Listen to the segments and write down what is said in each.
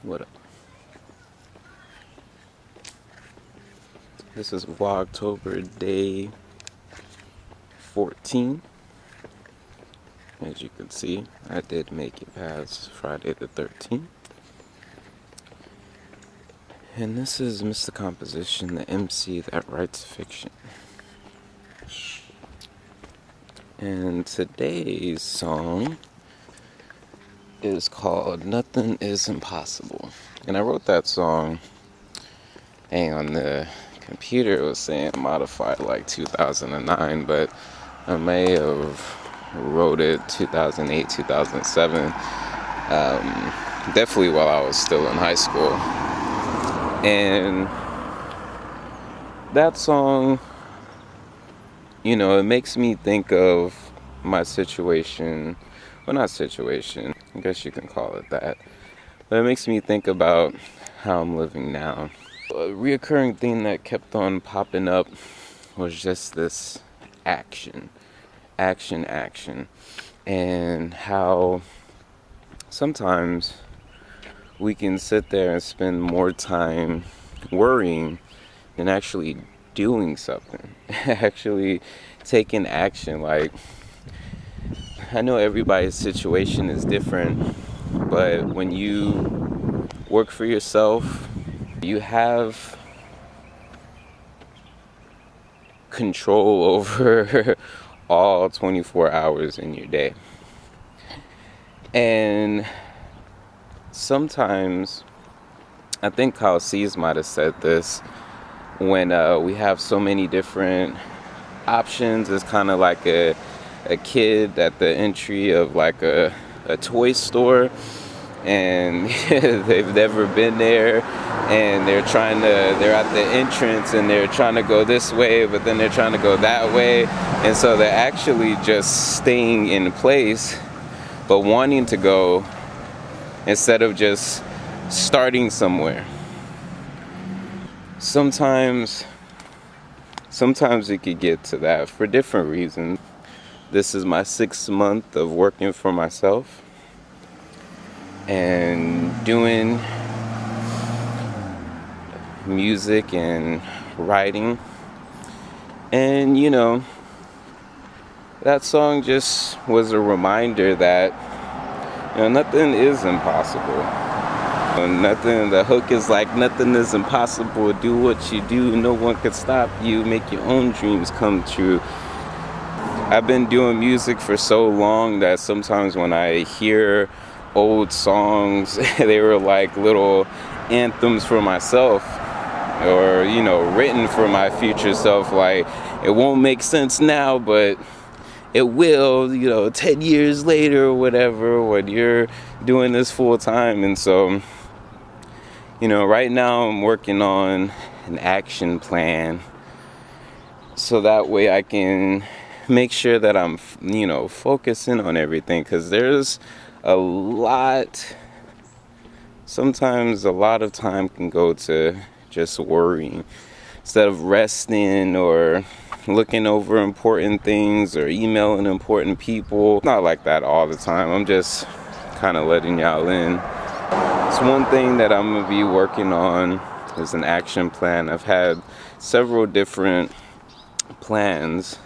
What up? This is Vlogtober day 14. As you can see, I did make it past Friday the 13th. And this is Mr. Composition, the MC that writes fiction. And today's song is called Nothing Is Impossible. And I wrote that song, on the computer it was saying modified like 2009, but I may have wrote it 2008, 2007, definitely while I was still in high school. And that song, it makes me think of my situation. Well, not situation, I guess you can call it that. But it makes me think about how I'm living now. A reoccurring theme that kept on popping up was just this action. And how sometimes we can sit there and spend more time worrying than actually doing something. Actually taking action. Like, I know everybody's situation is different, but when you work for yourself, you have control over all 24 hours in your day. And sometimes, I think Kyle Cease might have said this, when we have so many different options, it's kind of like a kid at the entry of like a toy store, and they've never been there, and they're at the entrance and they're trying to go this way, but then they're trying to go that way, and so they're actually just staying in place but wanting to go instead of just starting somewhere. Sometimes it could get to that for different reasons. This is my 6th month of working for myself and doing music and writing. And that song just was a reminder that nothing is impossible. The hook is like, nothing is impossible. Do what you do, no one can stop you. Make your own dreams come true. I've been doing music for so long that sometimes when I hear old songs, they were like little anthems for myself, or written for my future self. Like, it won't make sense now, but it will, 10 years later or whatever, when you're doing this full time. And so, right now I'm working on an action plan, so that way I can make sure that I'm, focusing on everything. Because there's sometimes a lot of time can go to just worrying instead of resting or looking over important things or emailing important people. Not like that all the time. I'm just kind of letting y'all in. It's one thing that I'm gonna be working on is an action plan. I've had several different plans,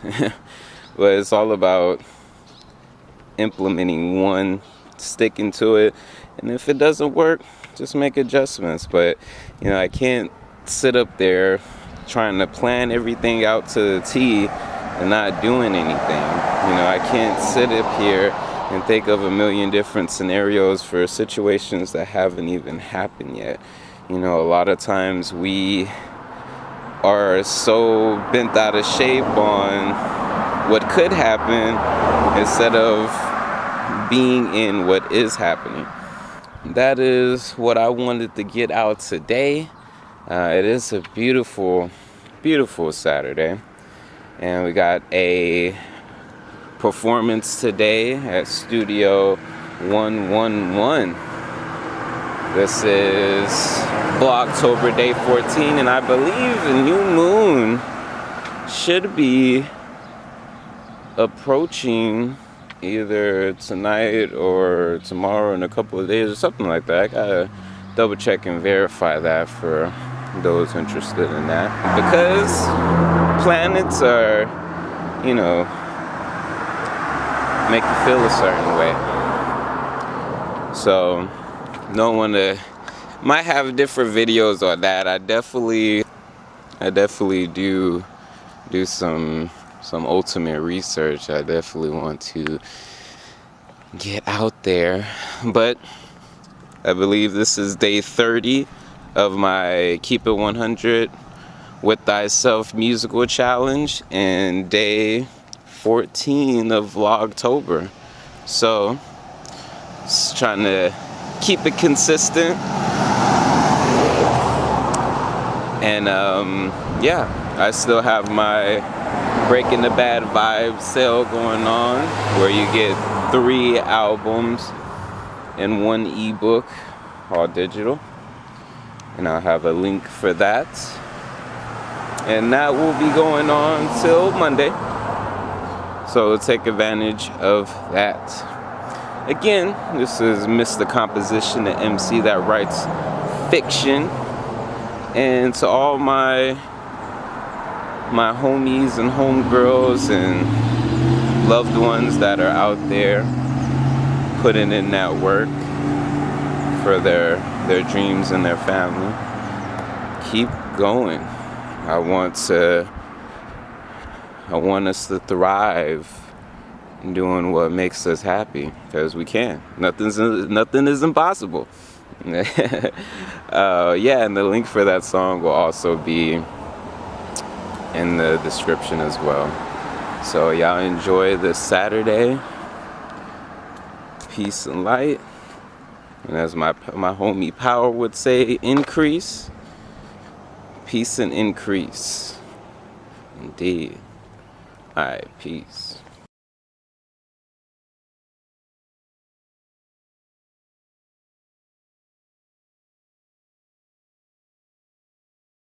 but it's all about implementing one, sticking to it, and if it doesn't work, just make adjustments. But I can't sit up there trying to plan everything out to the T and not doing anything. I can't sit up here and think of a million different scenarios for situations that haven't even happened yet. A lot of times we are so bent out of shape on what could happen instead of being in what is happening. That is what I wanted to get out today. It is a beautiful, beautiful Saturday, and we got a performance today at Studio 111. This is Vlogtober day 14, and I believe the new moon should be approaching either tonight or tomorrow in a couple of days or something like that. I gotta double check and verify that for those interested in that, because planets are, you know, make you feel a certain way. So no one might have different videos on that. I definitely do some ultimate research. I definitely want to get out there, but I believe this is day 30 of my Keep It 100 with Thyself musical challenge and day 14 of Vlogtober. So just trying to keep it consistent, and yeah, I still have my Breaking the Bad Vibes sale going on, where you get 3 albums and 1 ebook, all digital, and I'll have a link for that, and that will be going on till Monday, so take advantage of that. Again, this is Mr. Composition, the MC that writes fiction, and to all my homies and homegirls and loved ones that are out there putting in that work for their dreams and their family, keep going. I want us to thrive in doing what makes us happy, because we can. Nothing is impossible. Yeah, and the link for that song will also be in the description as well. So y'all enjoy this Saturday. Peace and light. And as my homie Power would say, increase. Peace and increase. Indeed. Alright, peace.